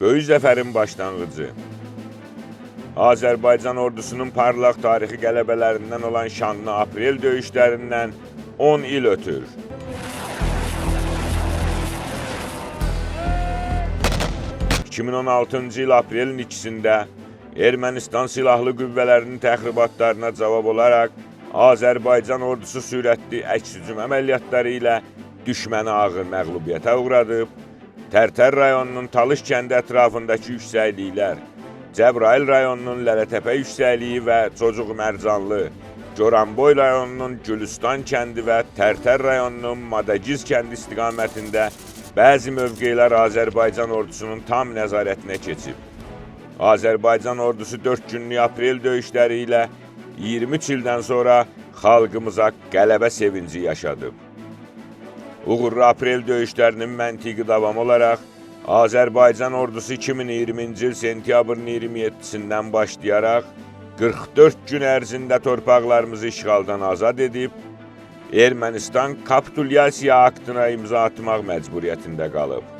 Böyük zəfərin başlanğıcı. Azərbaycan ordusunun parlaq tarixi qələbələrindən olan şanlı aprel döyüşlərindən 10 il ötür. ...2016-cı il aprelin 2-sində Ermənistan silahlı qüvvələrinin təxribatlarına cavab olaraq Azərbaycan ordusu sürətli əks-hücum əməliyyatları ilə düşməni ağır məğlubiyyətə uğradıb, Tərtər rayonunun Talış kəndi ətrafındakı yüksəkliklər, Cəbrayıl rayonunun Lələtəpə yüksəkliyi və Cocuq Mərcanlı, Goranboy rayonunun Gülüstan kəndi və Tərtər rayonunun Madagiz kəndi istiqamətində bəzi mövqelər Azərbaycan ordusunun tam nəzarətinə keçib. Azərbaycan ordusu 4 günlük aprel döyüşləri ilə 23 ildən sonra xalqımıza qələbə sevinci yaşadıb. Uğurlu aprel döyüşlərinin məntiqi davamı olaraq Azərbaycan ordusu 2020-ci il sentyabrın 27-sindən başlayaraq 44 gün ərzində torpaqlarımızı işğaldan azad edib, Ermənistan kapitulyasiya aktına imza atmaq məcburiyyətində qalıb.